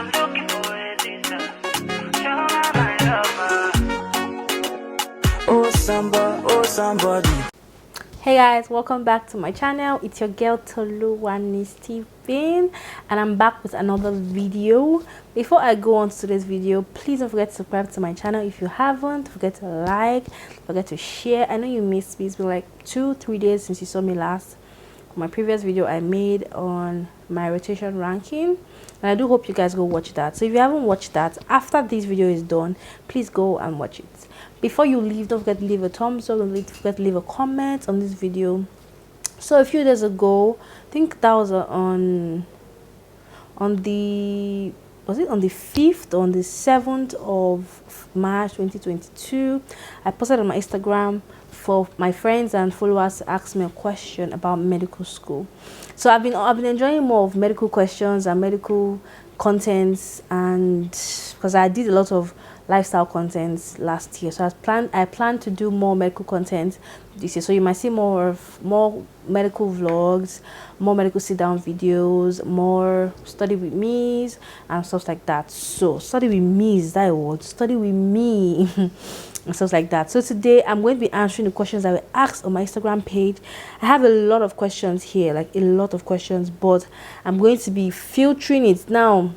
I'm looking for a sister. Show my lover. Oh somebody. Hey guys, welcome back to my channel. It's your girl Toluwani Stephen, and I'm back with another video. Before I go on to today's video, please don't forget to subscribe to my channel if you haven't. Don't forget to like, don't forget to share. I know you missed me. It's been like 2-3 days since you saw me last. My previous video I made on my rotation ranking, and I do hope you guys go watch that. So if you haven't watched that, after this video is done, please go and watch it. Before you leave, don't forget to leave a thumbs up, don't forget to leave a comment on this video. So a few days ago, I think that was on the, was it on the 5th or on the 7th of March 2022, I posted on my Instagram for my friends and followers to ask me a question about medical school. So I've been enjoying more of medical questions and medical contents, and because I did a lot of lifestyle contents last year, so I plan to do more medical content this year. So you might see more medical vlogs, more medical sit down videos, more study with me's and stuff like that. So study with me, is that a word? Study with me and stuff like that. So today I'm going to be answering the questions that were asked on my Instagram page. I have a lot of questions here, like a lot of questions, but I'm going to be filtering it. Now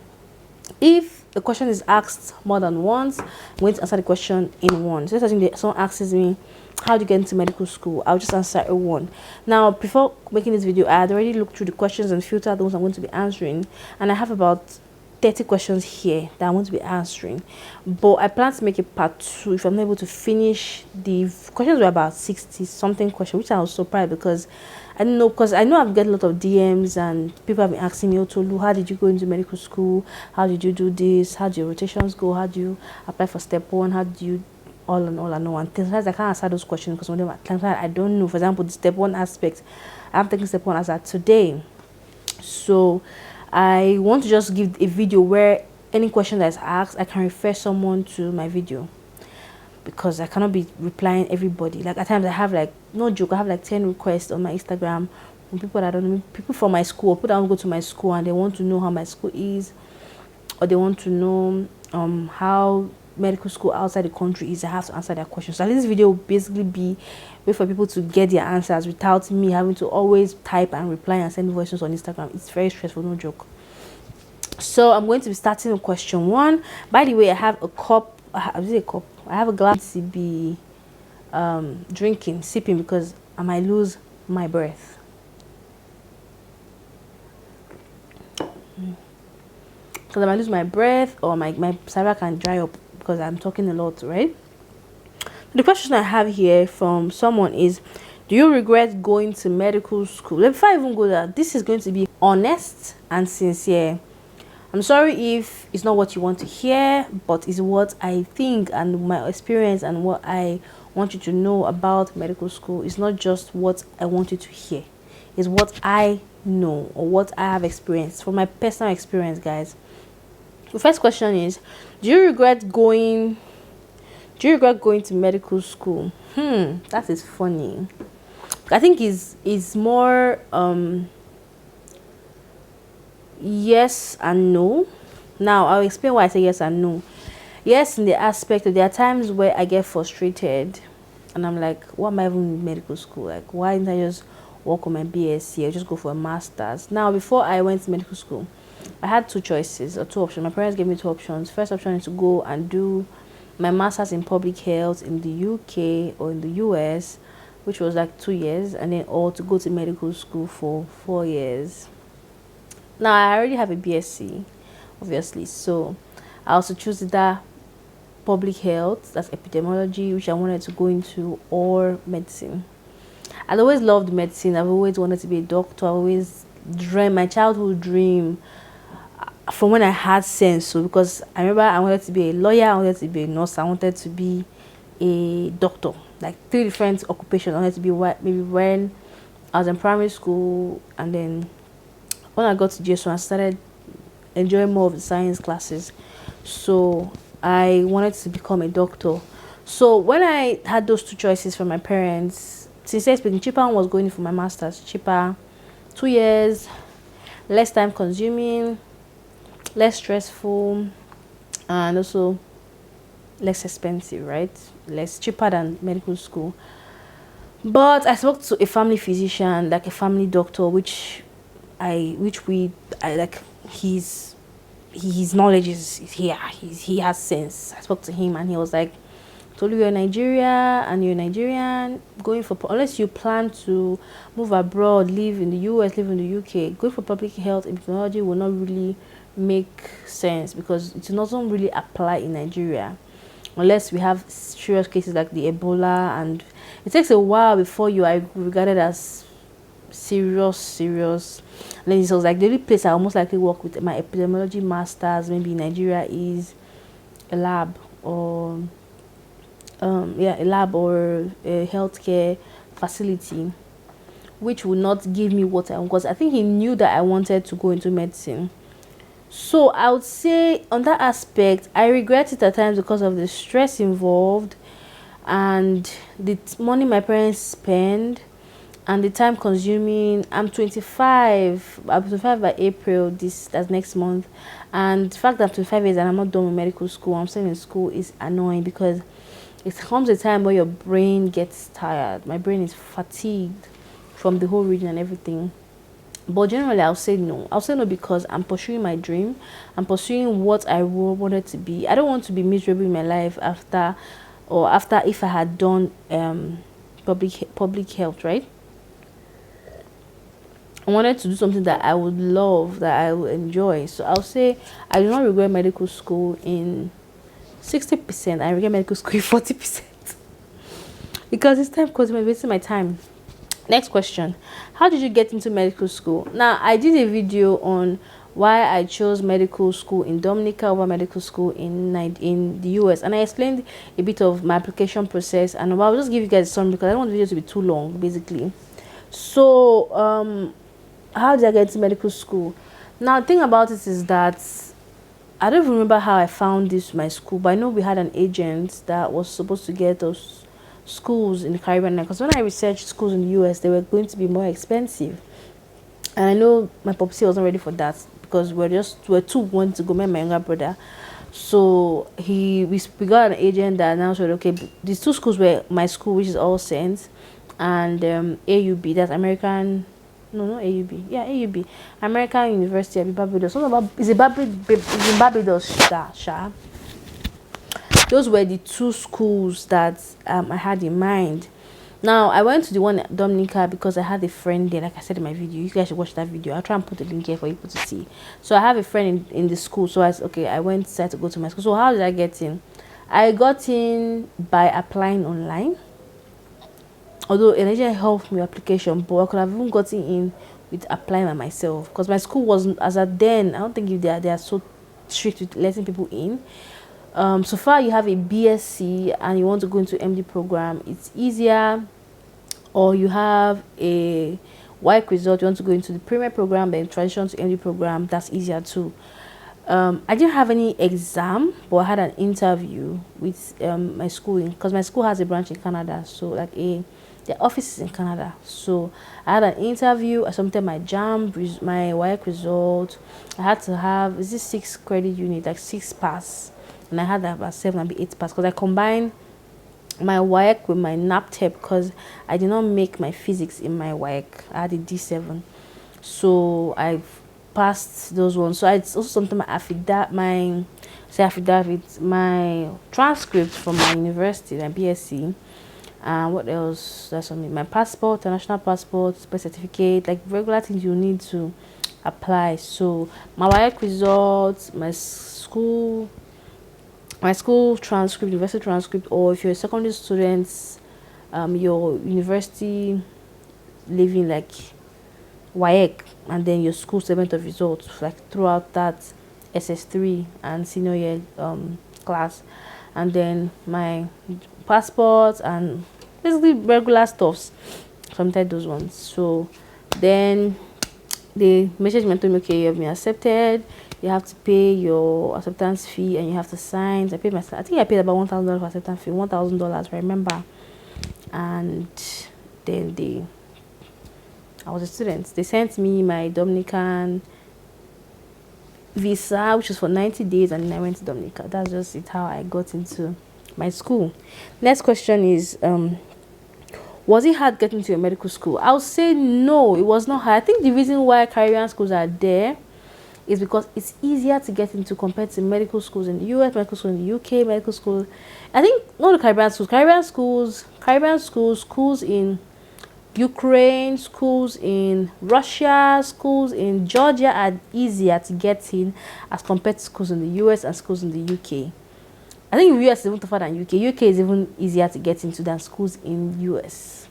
if the question is asked more than once, I'm going to answer the question in one. So let's assume that someone asks me, how do you get into medical school? I'll just answer a one. Now, before making this video, I had already looked through the questions and filtered those I'm going to be answering, and I have about 30 questions here that I want to be answering, but I plan to make a part 2 if I'm not able to finish. The questions were about 60 something questions, which I was surprised because I didn't know, because I know I've got a lot of DMs and people have been asking me, oh Tolu, how did you go into medical school? How did you do this? How do your rotations go? How do you apply for step 1? How do you all and no one? Sometimes I can't answer those questions because sometimes I don't know. For example, the step 1 aspect, I'm taking step 1 as at today. So I want to just give a video where any question that is asked, I can refer someone to my video, because I cannot be replying everybody. Like at times I have, like, no joke, I have like 10 requests on my Instagram from people that I don't know, people from my school, people that don't go to my school and they want to know how my school is, or they want to know how medical school outside the country is. I have to answer their questions. So this video will basically be way for people to get their answers without me having to always type and reply and send voices on Instagram. It's very stressful, no joke. So I'm going to be starting with question 1. By the way, I have a cup. Is it a cup? I have a glass to be sipping, because I might lose my breath. Because I might lose my breath, or my saliva can dry up because I'm talking a lot, right? The question I have here from someone is, do you regret going to medical school? Before I even go there, this is going to be honest and sincere. I'm sorry if it's not what you want to hear, but it's what I think and my experience and what I want you to know about medical school. It's not just what I want you to hear. It's what I know or what I have experienced from my personal experience, guys. The first question is, do you regret going to medical school? That is funny. I think is more yes and no. Now I'll explain why I say yes and no. Yes, in the aspect that there are times where I get frustrated and I'm like, what am I even in medical school? Like, why didn't I just work on my BSc or just go for a master's? Now, before I went to medical school, I had 2 choices or 2 options. My parents gave me 2 options. First option is to go and do my master's in public health in the UK or in the US, which was like 2 years, and then or to go to medical school for 4 years. Now I already have a BSc, obviously, so I also choose either public health, that's epidemiology, which I wanted to go into, or medicine. I've always loved medicine. I've always wanted to be a doctor. I've always dreamed, my childhood dream, from when I had sense. So because I remember I wanted to be a lawyer, I wanted to be a nurse, I wanted to be a doctor, like 3 different occupations. I wanted to be maybe when I was in primary school, and then when I got to GS1, I started enjoying more of the science classes. So I wanted to become a doctor. So when I had those 2 choices from my parents, sincerely speaking, cheaper one was going for my master's. Cheaper, 2 years, less time consuming, less stressful, and also less expensive, right? Less cheaper than medical school. But I spoke to a family physician, like a family doctor, I like. His knowledge is here. He has sense. I spoke to him and he was like, "Tolu, you're Nigeria and you're Nigerian. Going for unless you plan to move abroad, live in the US, live in the UK, going for public health epidemiology will not really make sense because it doesn't really apply in Nigeria." Unless we have serious cases like the Ebola, and it takes a while before you are regarded as serious. And then it was like the only place I almost likely work with my epidemiology masters maybe in Nigeria is a lab or a lab or a healthcare facility, which would not give me what I want, because I think he knew that I wanted to go into medicine. So I would say on that aspect, I regret it at times because of the stress involved and the money my parents spend and the time consuming. I'm 25. I'll be 25 by April. That's next month. And the fact that I'm 25 years and I'm not done with medical school, I'm still in school, is annoying because it comes a time where your brain gets tired. My brain is fatigued from the whole reading and everything. But generally, I'll say no. I'll say no because I'm pursuing my dream. I'm pursuing what I wanted to be. I don't want to be miserable in my life after if I had done public health, right? I wanted to do something that I would love, that I would enjoy. So I'll say I do not regret medical school in 60%. I regret medical school in 40% because it's time consuming, wasting my time. Next question: how did you get into medical school? Now, I did a video on why I chose medical school in Dominica over medical school in the US, and I explained a bit of my application process. And I'll just give you guys some because I don't want the video to be too long, basically. So, how did I get into medical school? Now, the thing about it is that I don't even remember how I found my school, but I know we had an agent that was supposed to get us schools in the Caribbean, because when I researched schools in the US, they were going to be more expensive, and I know my popsy wasn't ready for that because we're too wanting to go. Me and my younger brother, so we got an agent that now said, okay, these two schools were my school, which is All Saints, and AUB, that's American. No, not AUB. Yeah, AUB, American University of Barbados. It's in Barbados, Sha. Those were the two schools that I had in mind. Now, I went to the one at Dominica because I had a friend there. Like I said in my video, you guys should watch that video. I'll try and put the link here for people to see. So I have a friend in the school. So I went to go to my school. So how did I get in? I got in by applying online. Although an agent helped me with application, but I could have even gotten in with applying by myself because my school wasn't, as at then, I don't think if they are so strict with letting people in. So far you have a BSc and you want to go into MD program, it's easier. Or you have a WAEC result, you want to go into the premier program, then transition to MD program, that's easier too. I didn't have any exam, but I had an interview with my school, because my school has a branch in Canada, so their office is in Canada. So I had an interview. I submitted my my WAEC result. I had to have 6 credit unit, like 6 pass, and I had about 7, maybe 8 pass, because I combined my WAEC with my NAPTEP because I did not make my physics in my WAEC. I had a D7, so I've passed those ones. So it's also something my transcript from my university, my BSc. What else? That's something. My passport, national passport, birth certificate, like regular things you need to apply. So my WAEC results, my school transcript, university transcript, or if you're a secondary student, your university living like WAEC, and then your school statement of results, like throughout that SS3 and senior year class, and then my passport and basically regular stuffs, sometimes those ones. So then they messaged me and told me, okay, you have been accepted, you have to pay your acceptance fee and you have to sign. I think I paid about $1,000 for acceptance fee, $1,000, I remember. And then I was a student. They sent me my Dominican visa, which was for 90 days, and then I went to Dominica. That's just it, how I got into my school. Next question is, was it hard getting to a medical school? I'll say no, it was not hard. I think the reason why Caribbean schools are there is because it's easier to get into compared to medical schools in the US, medical school in the UK, medical school. I think not the Caribbean schools, schools in Ukraine, schools in Russia, schools in Georgia are easier to get in as compared to schools in the US and schools in the UK. I think the US is even tougher than UK. UK is even easier to get into than schools in US.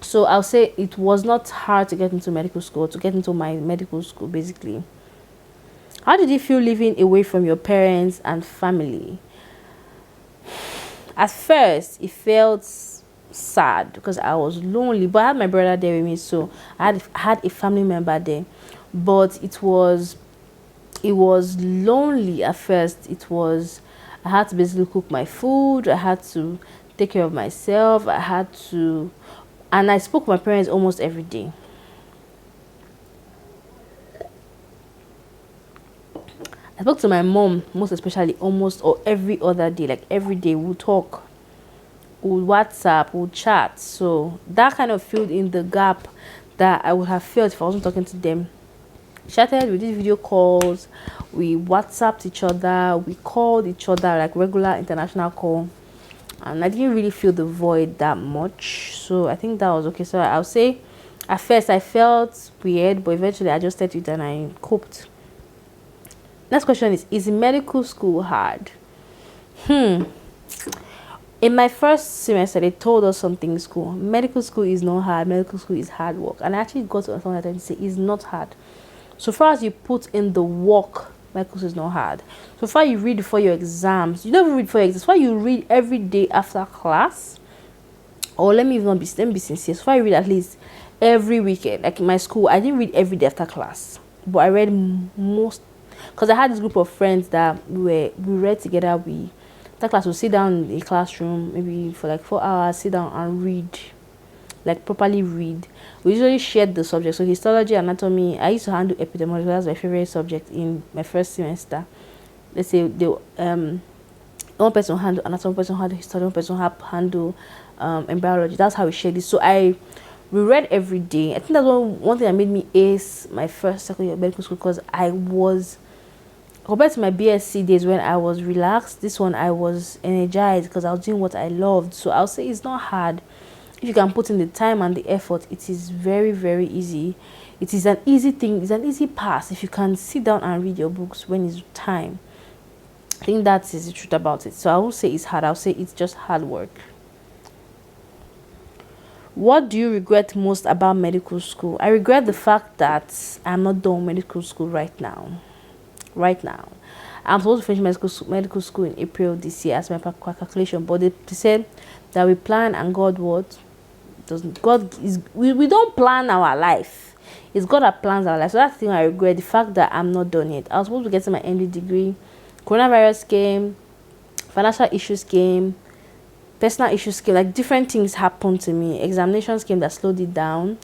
So I'll say it was not hard to get into medical school, to get into my medical school basically. How did you feel living away from your parents and family? At first, it felt sad because I was lonely, but I had my brother there with me, so I had a family member there. But it was lonely at first. I had to basically cook my food. I had to take care of myself. And I spoke to my parents almost every day. I spoke to my mom most especially almost or every other day, like every day we'll talk, we'll WhatsApp, we'll chat. So that kind of filled in the gap that I would have felt if I wasn't talking to them. Chatted, we did video calls, we WhatsApped each other, we called each other like regular international call, and I didn't really feel the void that much. So I think that was okay. So I'll say at first I felt weird, but eventually I adjusted to it and I coped. Next question is medical school hard? In my first semester, they told us something in school. Medical school is not hard. Medical school is hard work. And I actually got to understand that and say it's not hard. So far as you put in the work, medical school is not hard. So far you read for your exams. You don't even read for your exams. So far you read every day after class. Or let me be sincere. So far you read at least every weekend. Like in my school, I didn't read every day after class. But I read most. Because I had this group of friends that we read together. That class would sit down in the classroom maybe for like 4 hours, sit down and read, like properly read. We usually shared the subject. So histology, anatomy. I used to handle epidemiology. That's my favorite subject in my first semester. Let's say one person handle anatomy, one person handle histology, one person handle embryology. That's how we shared it. So we read every day. I think that's one thing that made me ace my first second year of medical school, because I was, compared to my BSc days when I was relaxed, this one I was energized because I was doing what I loved. So I'll say it's not hard. If you can put in the time and the effort, it is very, very easy. It is an easy thing. It's an easy pass if you can sit down and read your books when it's time. I think that is the truth about it. So I won't say it's hard. I'll say it's just hard work. What do you regret most about medical school? I regret the fact that I'm not done medical school right now. I'm supposed to finish medical school in April this year as my calculation, but they said that we plan and God we don't plan our life. It's God that plans our life. So that's the thing I regret, the fact that I'm not done yet. I was supposed to get my MD degree. Coronavirus came, financial issues came, personal issues came, like different things happened to me. Examinations came that slowed it down.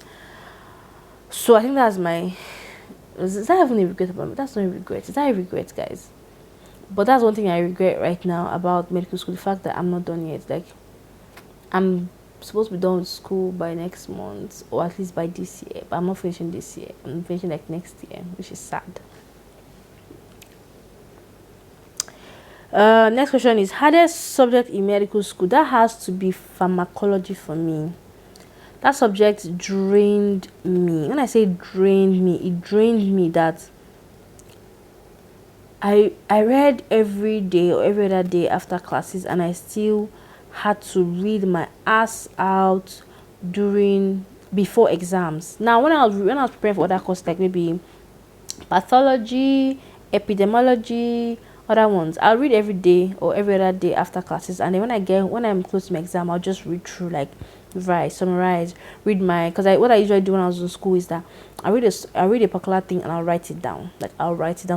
So I think that's is that even a regret about me? That's not a regret. Is that a regret, guys? But that's one thing I regret right now about medical school, the fact that I'm not done yet. Like, I'm supposed to be done with school by next month, or at least by this year, but I'm not finishing this year. I'm finishing like next year, which is sad. Next question is, hardest subject in medical school? That has to be pharmacology for me. That subject drained me. When I say drained me, it drained me that I read every day or every other day after classes, and I still had to read my ass out before exams. Now when I was preparing for other courses like maybe pathology, epidemiology, other ones, I'll read every day or every other day after classes, and then when I'm close to my exam, I'll just read through, like revise, summarize, read what I usually do when I was in school is that I read a particular thing and I'll write it down.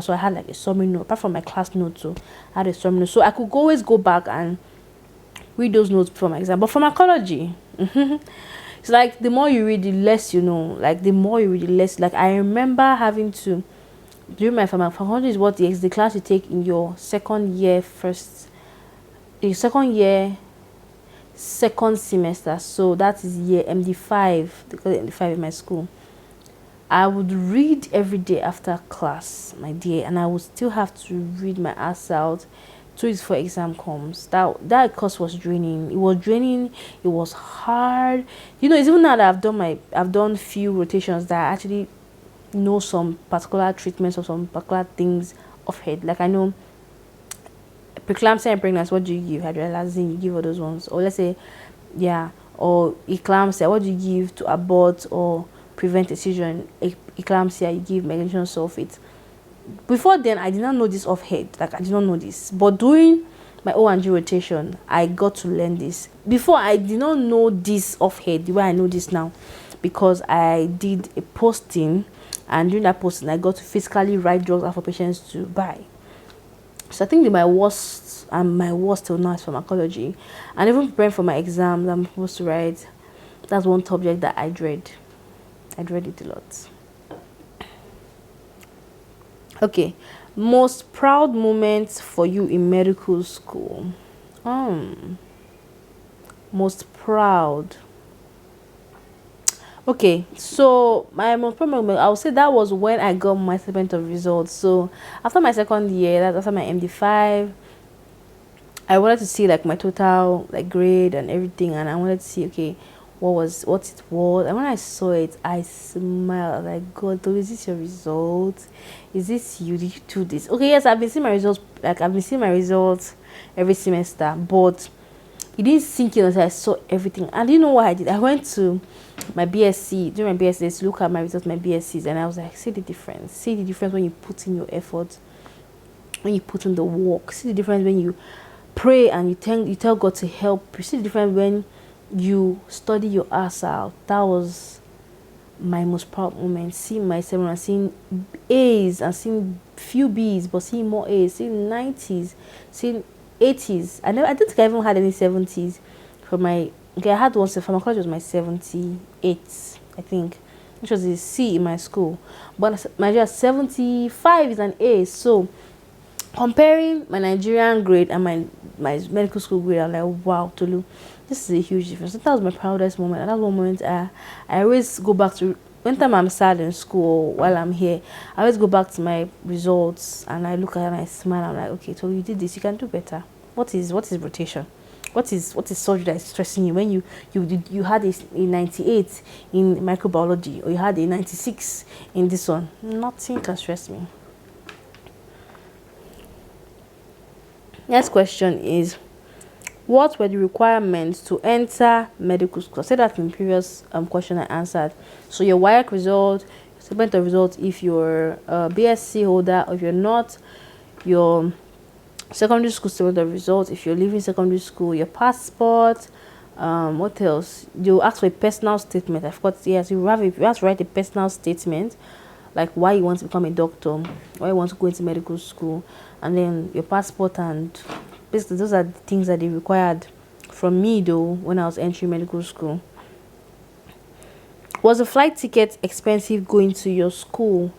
So I had like a summary note apart from my class notes. So I had a summary note, so I could always go back and read those notes before my exam. But pharmacology, it's like the more you read, the less you know. Like the more you read, the less. Like I remember having to during my pharmacology is what the class you take in your second year second semester. So that is year MD5, because MD5 in my school. I would read every day after class, my dear, and I would still have to read my ass out 2 weeks before exam comes. That course was draining. It was draining. It was hard. It's even now that I've done few rotations that I actually know some particular treatments or some particular things off head. Like I know preeclampsia and pregnancy, what do you give? Hydroxyzine, you give all those ones. Or let's say, yeah, or eclampsia, what do you give to abort or prevent a seizure? Eclampsia, you give magnesium sulfate. Before then, I did not know this off head. Like I did not know this. But during my O&G rotation, I got to learn this. Before, I did not know this off head the way I know this now, because I did a posting, and during that posting, I got to physically write drugs out for patients to buy. So I think that my worst till now is pharmacology, and even preparing for my exams I'm supposed to write. That's one subject that I dread. I dread it a lot. Okay, most proud moments for you in medical school. Most proud. Okay, so my most proud moment, I would say that was when I got my statement of results. So after my second year, that's after my MD5, I wanted to see like my total like grade and everything, and I wanted to see, okay, what it was. And when I saw it, I smiled. I was like, God, though, is this your result? Is this you? Did you do this? Okay, yes, I've been seeing my results. Like I've been seeing my results every semester, but it didn't sink in until I saw everything. And you know what I did? I went to my BSc, during my BSc, to look at my results, my BScs, and I was like, see the difference. See the difference when you put in your effort, when you put in the work. See the difference when you pray and you tell God to help. You see the difference when you study your ass out. That was my most proud moment. Seeing myself and seeing A's and seeing few B's, but seeing more A's, seeing 90s, seeing 80s. I don't think I even had any 70s for my. Okay, I had one. So pharmacology was my 78, I think, which was a C in my school. But my 75 is an A. So comparing my Nigerian grade and my medical school grade, I'm like, wow, Tolu, this is a huge difference. So that was my proudest moment. And that one moment, I always go back to. Anytime I'm sad in school while I'm here, I always go back to my results and I look at it and I smile. I'm like, okay, so you did this, you can do better. What is rotation? What is surgery that is stressing you when you had a 98 in microbiology, or you had a 96 in this one? Nothing can stress me. Next question is, what were the requirements to enter medical school? I said that in the previous question I answered. So your WAEC result, statement of result, if you're a BSc holder, or if you're not, your secondary school statement of results, if you're leaving secondary school, your passport, what else? You'll ask for a personal statement. I forgot. Yes, you have to write a personal statement, like why you want to become a doctor, why you want to go into medical school, and then your passport. And basically those are the things that they required from me though when I was entering medical school. Was the flight ticket expensive going to your school?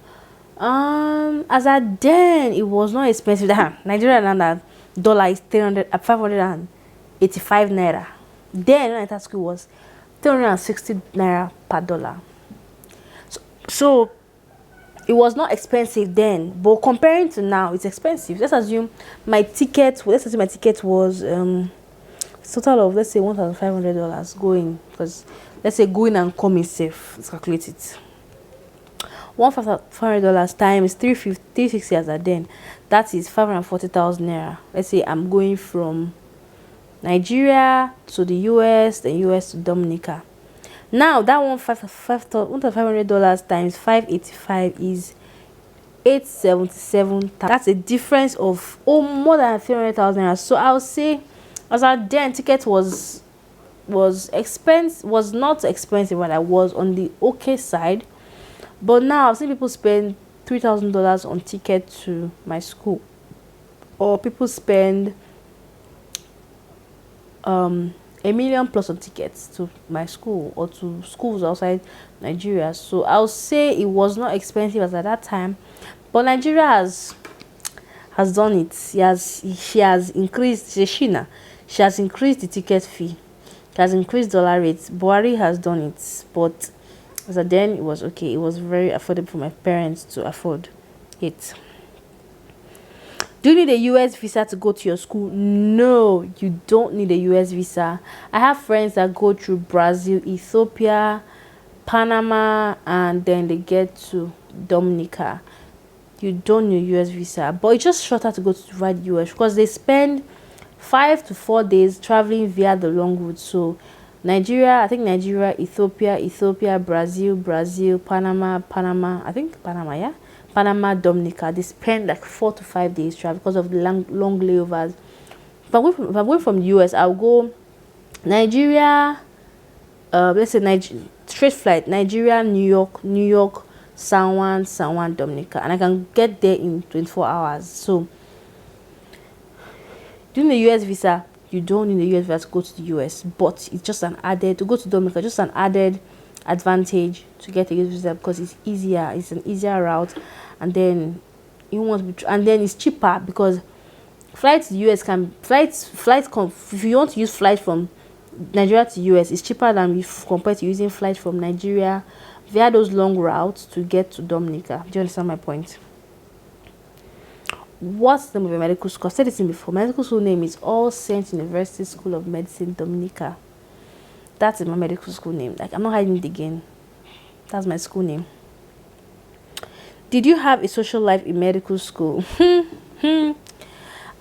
As at then, it was not expensive. Nigeria and that dollar is 585 naira. Then when I entered school, was 360 naira per dollar. So it was not expensive then, but comparing to now, it's expensive. Let's assume my ticket was total of, let's say, $1,500 going, because let's say going and coming safe. Let's calculate it. $1,500 times 360 as at then, that is 540,000 naira. Let's say I'm going from Nigeria to the US, the US to Dominica. Now that $1,500 times 585 is 877. That's a difference of more than 300,000 naira. So I would say, as at then, ticket was not expensive, but I was on the okay side. But now I've seen people spend $3,000 on ticket to my school, or people spend 1 million plus on tickets to my school or to schools outside Nigeria. So I'll say it was not expensive as at that time, but Nigeria has done it. She has increased she has increased the ticket fee. She has increased dollar rates. Buhari has done it, but as at then it was okay. It was very affordable for my parents to afford it. Do you need a US visa to go to your school? No, you don't need a US visa. I have friends that go through Brazil, Ethiopia, Panama, and then they get to Dominica. You don't need a US visa, but it's just shorter to go to the US because they spend 5 to 4 days traveling via the long route. So Nigeria, I think Nigeria, Ethiopia, Brazil, Panama, I think Panama, yeah, Panama, Dominica, they spend like 4 to 5 days travel because of the long layovers. If I'm going from the US, I'll go Nigeria, let's say straight flight, Nigeria, New York, San Juan, Dominica, and I can get there in 24 hours. So doing the US visa, you don't need a US visa to go to the US, but it's just to go to Dominica, just an added advantage to get a US visa because it's easier. It's an easier route, and then it's cheaper because flights to the US if you want to use flight from Nigeria to US, it's cheaper than compared to using flight from Nigeria via those long routes to get to Dominica. Do you understand my point? What's the name of your medical school? I've said this before. My medical school name is All Saints University School of Medicine, Dominica. That is my medical school name. Like, I'm not hiding it again. That's my school name. Did you have a social life in medical school?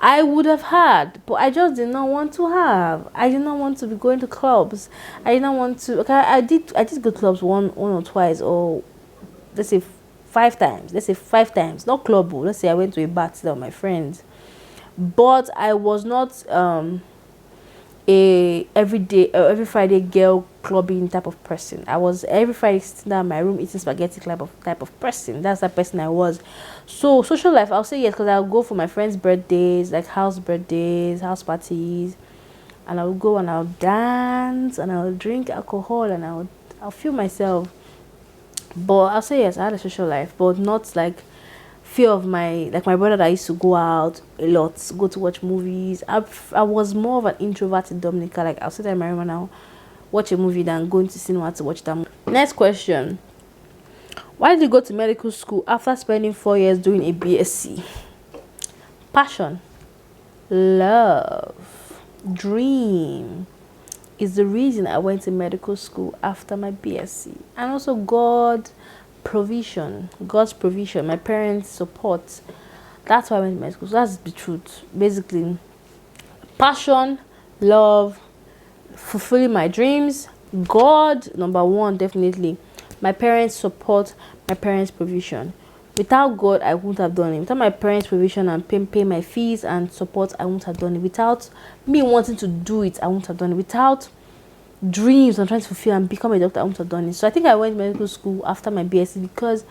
I would have had, but I just did not want to have. I did not want to be going to clubs. I did not want to. Okay, I did go to clubs one or twice, or let's say 5 times. Let's say 5 times. Not club. Let's say I went to a bar with my friends, but I was not every Friday girl clubbing type of person. I was every Friday sitting down in my room eating spaghetti type of person. That's the person I was. So social life, I'll say yes, because I'll go for my friends' birthdays, like house birthdays, house parties, and I'll go and I'll dance and I'll drink alcohol and I'll feel myself. But I'll say yes, I had a social life, but not like fear of my brother that used to go out a lot, go to watch movies. I was more of an introvert in Dominica. Like, I'll sit there in my room and I'll watch a movie than going to cinema to watch that movie. Next question. Why did you go to medical school after spending 4 years doing a BSc? Passion, love, dream is the reason I went to medical school after my BSc. And also God's provision, my parents' support. That's why I went to medical school. That's the truth. Basically, passion, love, fulfilling my dreams, God, number one, definitely. My parents' support, my parents' provision. Without God, I wouldn't have done it. Without my parents' provision and pay my fees and support, I wouldn't have done it. Without me wanting to do it, I wouldn't have done it. Without dreams and trying to fulfill and become a doctor, I wouldn't have done it. So I think I went to medical school after my BSc because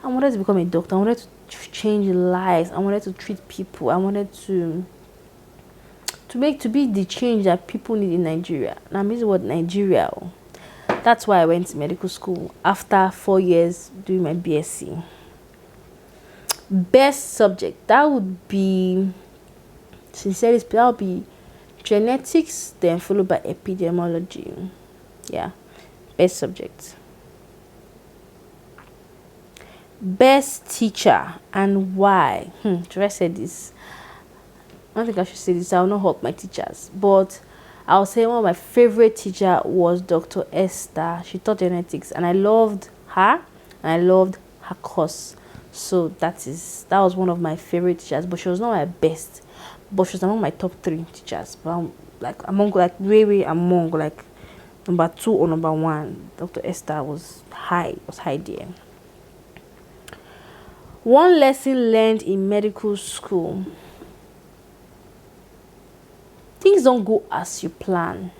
I wanted to become a doctor. I wanted to change lives. I wanted to treat people. I wanted to be the change that people need in Nigeria. And I'm using the word Nigeria. That's why I went to medical school after 4 years doing my BSc. Best subject, that would be, sincerely, that would be genetics, then followed by epidemiology. Yeah, best subject. Best teacher and why? Should I say this? I don't think I should say this. I will not help my teachers, but I'll say one of my favorite teacher was Dr. Esther. She taught genetics, and I loved her, and I loved her course. So that was one of my favorite teachers, but she was not my best. But she was among my top 3 teachers. But way among like number 2 or number 1. Dr. Esther was high there. One lesson learned in medical school. Things don't go as you plan.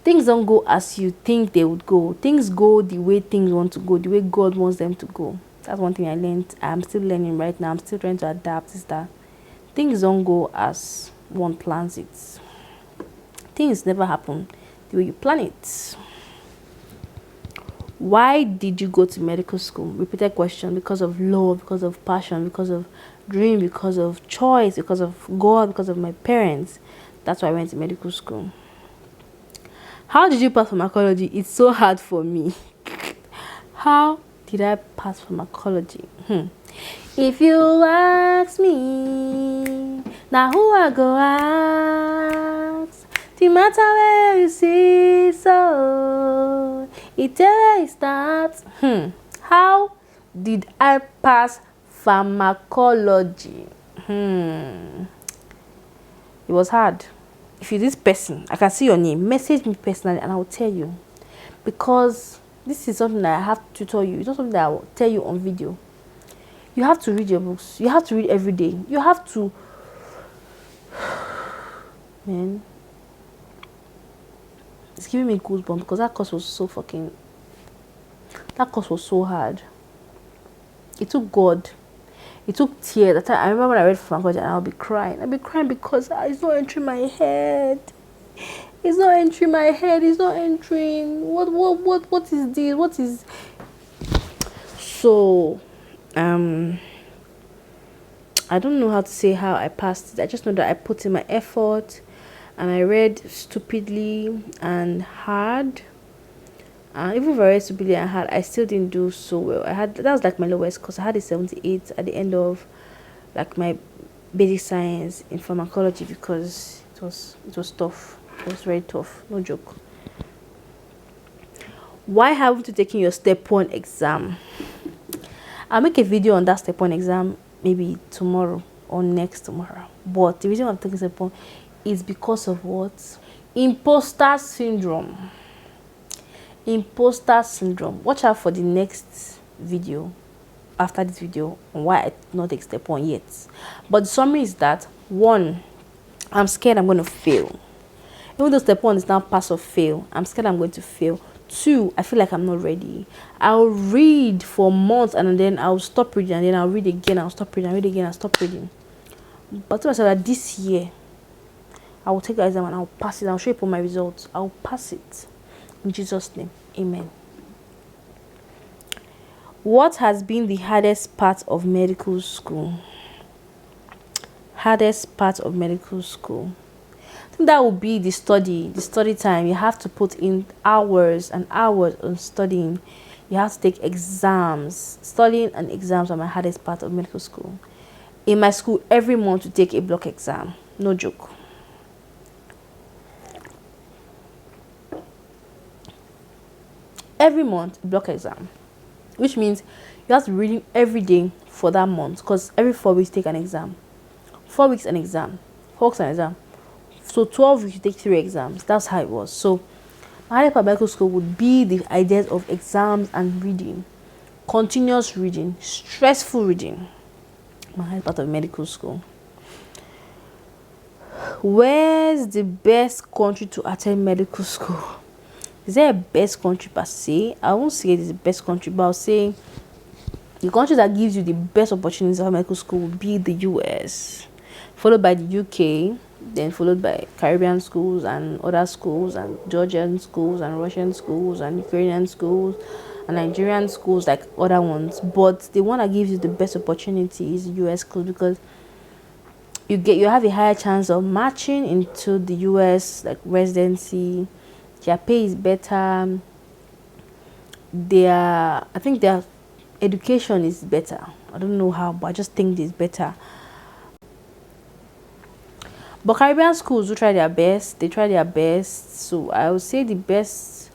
Things don't go as you think they would go. Things go the way things want to go, the way God wants them to go. That's one thing I learned. I'm still learning right now. I'm still trying to adapt. Is that things don't go as one plans it. Things never happen the way you plan it. Why did you go to medical school? Repeated question. Because of love, because of passion, because of dream, because of choice, because of God, because of my parents. That's why I went to medical school. How did you pass pharmacology? It's so hard for me. How did I pass pharmacology? If you ask me, now who I go ask? The matter where you see, so it where it starts. How did I pass pharmacology? It was hard. If you're this person, I can see your name. Message me personally, and I will tell you, because this is something that I have to tell you. It's not something that I will tell you on video. You have to read your books. You have to read every day. You have to, man. It's giving me goosebumps because that course was so hard. It took God. It took tears. I remember when I read pharmacology and I'll be crying. I'll be crying because it's not entering my head. It's not entering my head. It's not entering. What is this? What is... So, I don't know how to say how I passed it. I just know that I put in my effort and I read stupidly and hard. Even very stupidly and hard, I still didn't do so well. That was like my lowest because I had a 78 at the end of like my basic science in pharmacology because it was tough. It was very tough, no joke. Why haven't you taken your step 1 exam? I'll make a video on that step 1 exam maybe tomorrow or next tomorrow. But the reason I'm taking step 1 is because of what? Imposter syndrome. Imposter syndrome. Watch out for the next video after this video on why I did not take step 1 yet. But the summary is that 1, I'm scared I'm going to fail. Even though step 1 is now pass or fail, I'm scared I'm going to fail. 2, I feel like I'm not ready. I'll read for months and then I'll stop reading and then I'll read again. I'll stop reading. I'll read again. I'll stop reading. But I said that this year I will take the exam and I'll pass it. I'll show you my results. I'll pass it. In Jesus' name, amen. What has been the hardest part of medical school? Hardest part of medical school. I think that would be the study time. You have to put in hours and hours on studying. You have to take exams. Studying and exams are my hardest part of medical school. In my school, every month we take a block exam. No joke. Every month, block exam, which means you have to read every day for that month because every 4 weeks take an exam. 4 weeks an exam, 4 weeks an exam. So 12 weeks you take 3 exams. That's how it was. So my higher part medical school would be the ideas of exams and reading, continuous reading, stressful reading. My higher part of medical school. Where's the best country to attend medical school? Is there a best country per se? I won't say it is the best country, but I'll say the country that gives you the best opportunities for medical school would be the US, followed by the UK, then followed by Caribbean schools and other schools and Georgian schools and Russian schools and Ukrainian schools and Nigerian schools like other ones. But the one that gives you the best opportunity is US schools because you have a higher chance of matching into the US like residency. Their pay is better. I think their education is better. I don't know how, but I just think it's better. But Caribbean schools do try their best. They try their best. So I would say the best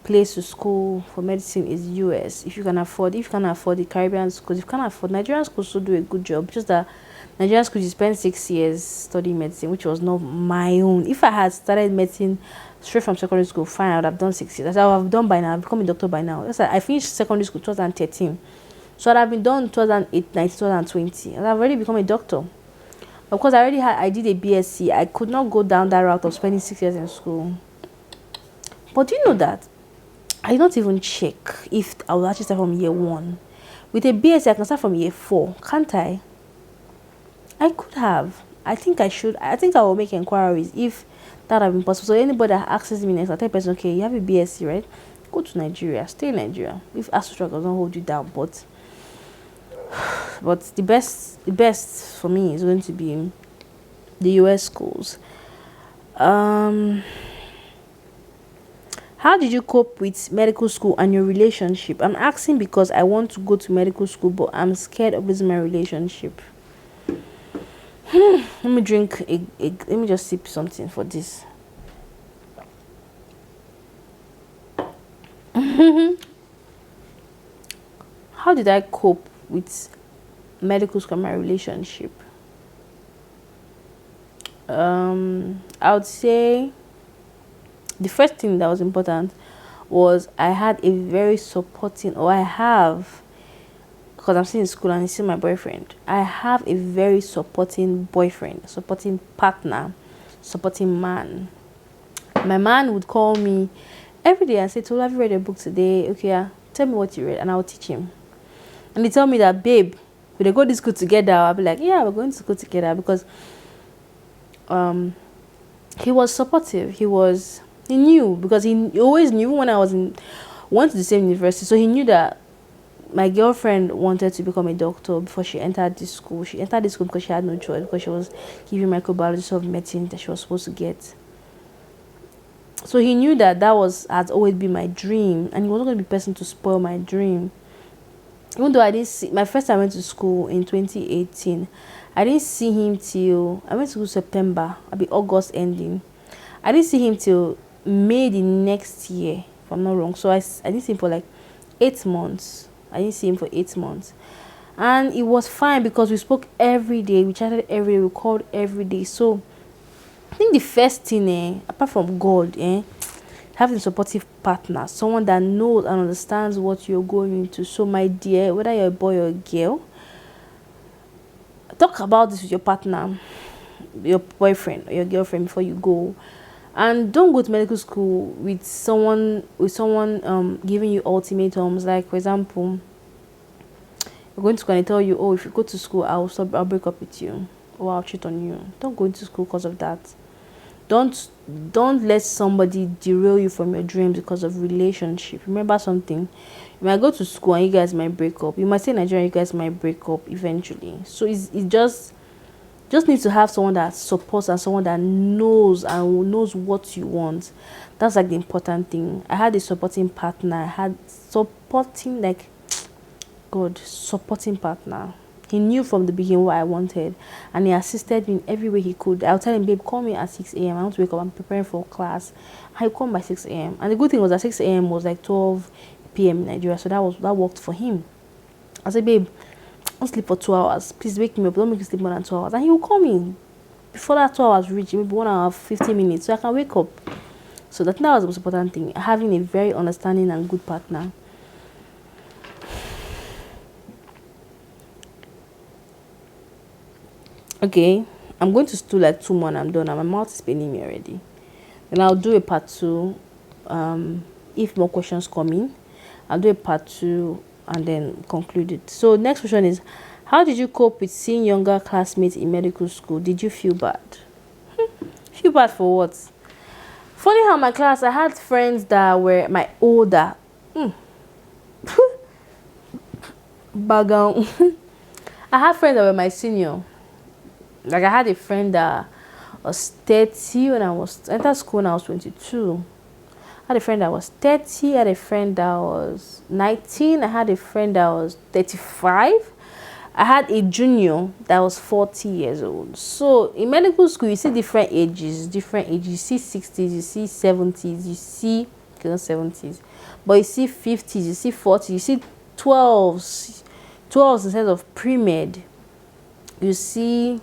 place to school for medicine is US. If you can afford the Caribbean schools, if you can afford Nigerian schools, to do a good job. Just that Nigerian schools, you spend 6 years studying medicine, which was not my own. If I had started medicine straight from secondary school, fine, I would have done 6 years. I would have done by now. I've become a doctor by now. I finished secondary school 2013. So I'd have been done 2008, 2020. I'd have already become a doctor. Of course, I did a BSc. I could not go down that route of spending 6 years in school. But do you know that I did not even check if I would actually start from year 1. With a BSc, I can start from year 4, can't I? I could have. I think I should. I think I will make inquiries if That would have been possible. So anybody that asks me next, I tell the person, okay, you have a BSc, right? Go to Nigeria, stay in Nigeria. If ASUSTRAC doesn't hold you down, but the best for me is going to be the US schools. How did you cope with medical school and your relationship? I'm asking because I want to go to medical school, but I'm scared of losing my relationship. Let me drink let me just sip something for this. How did I cope with medical school and my relationship? I would say the first thing that was important was I had a very supporting, or I have, because I'm still in school and he's still my boyfriend. I have a very supporting boyfriend, supporting partner, supporting man. My man would call me every day and say, "Tolu, have you read a book today? Okay, tell me what you read," and I'll teach him. And he tell me that, "Babe, we they go to school together." I'll be like, "Yeah, we're going to school together," because he was supportive. He knew, because he always knew, even when I went to the same university. So he knew that my girlfriend wanted to become a doctor before she entered this school. She entered this school because she had no choice, because she was giving microbiology of medicine that she was supposed to get. So he knew that had always been my dream, and he wasn't going to be the person to spoil my dream. Even though I didn't see, my first time I went to school in 2018, I didn't see him till, I went to school September, August ending. I didn't see him till May the next year, if I'm not wrong. So I didn't see him for like 8 months. I didn't see him for 8 months. And it was fine because we spoke every day, we chatted every day, we called every day. So I think the first thing, apart from God, having a supportive partner, someone that knows and understands what you're going into. So my dear, whether you're a boy or a girl, talk about this with your partner, your boyfriend or your girlfriend before you go. And don't go to medical school with someone giving you ultimatums. Like, for example, you're going to school and they tell you, "Oh, if you go to school, I'll break up with you, or I'll cheat on you." Don't go into school because of that. Don't let somebody derail you from your dreams because of relationship. Remember something: you might go to school and you guys might break up. You might stay in Nigeria, you guys might break up eventually. So it's just need to have someone that supports and someone that knows what you want. That's like the important thing. I had a supporting partner. I had supporting partner. He knew from the beginning what I wanted, and he assisted me in every way he could. I'll tell him, "Babe, call me at 6 a.m. I want to wake up. I'm preparing for class." He'll come by 6 a.m. And the good thing was that 6 a.m. was like 12 p.m. in Nigeria, so that worked for him. I said, "Babe, don't sleep for 2 hours. Please wake me up. Don't make me sleep more than 2 hours." And he will call me before that 2 hours reach, maybe 1 hour 15 minutes, so I can wake up. So that was the most important thing: having a very understanding and good partner. Okay, I'm going to do like 2 more and I'm done. And my mouth is paining me already. Then I'll do a part 2. If more questions come in, I'll do a part 2 and then conclude it. So next question is, how did you cope with seeing younger classmates in medical school? Did you feel bad? Feel bad for what? Funny how my class, I had friends that were my older. Background. I had friends that were my senior. Like, I had a friend that was 30 when I entered school when I was 22. I had a friend that was 30. I had a friend that was 19. I had a friend that was 35. I had a junior that was 40 years old. So in medical school, you see different ages. You see 60s, you see 70s, you see, okay, not 70s, but you see 50s, you see 40s, you see 12s instead of pre-med. You see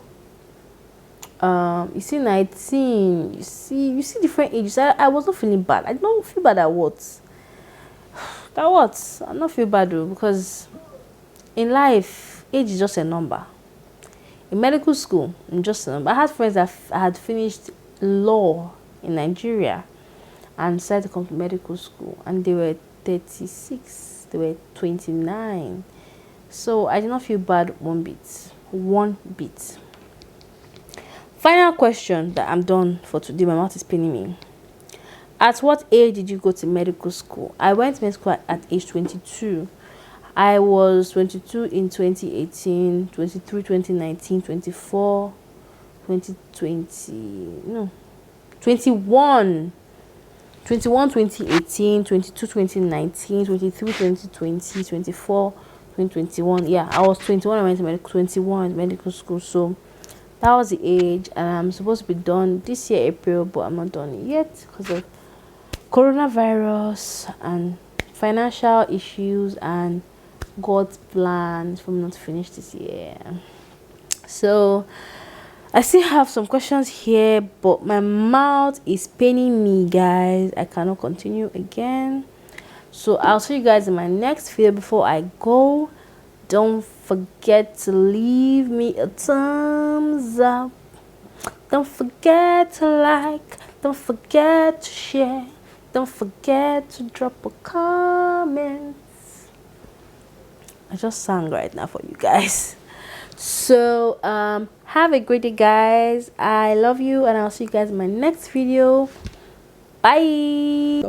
19, you see different ages. I was not feeling bad. I don't feel bad at what? I'm not feel bad though, because in life, age is just a number. In medical school, just a number. I had friends that had finished law in Nigeria and decided to come to medical school, and they were 36, they were 29. So I did not feel bad one bit. Final question that I'm done for today. My mouth is paining me. At what age did you go to medical school? I went to medical school at age 22. I was 22 in 2018, 23, 2019, 24, 2020. No, 21. 21 2018, 22 2019, 23 2020, 24 2021. Yeah, I was 21. I went to medical school. So that was the age, and I'm supposed to be done this year April, but I'm not done yet because of coronavirus and financial issues and God's plans for me not to finish this year. So I still have some questions here, but my mouth is paining me, guys. I cannot continue again. So I'll see you guys in my next video. Before I go, don't forget to leave me a thumbs up. Don't forget to like. Don't forget to share. Don't forget to drop a comment. I just sang right now for you guys. So have a great day, guys. I love you, and I'll see you guys in my next video. Bye.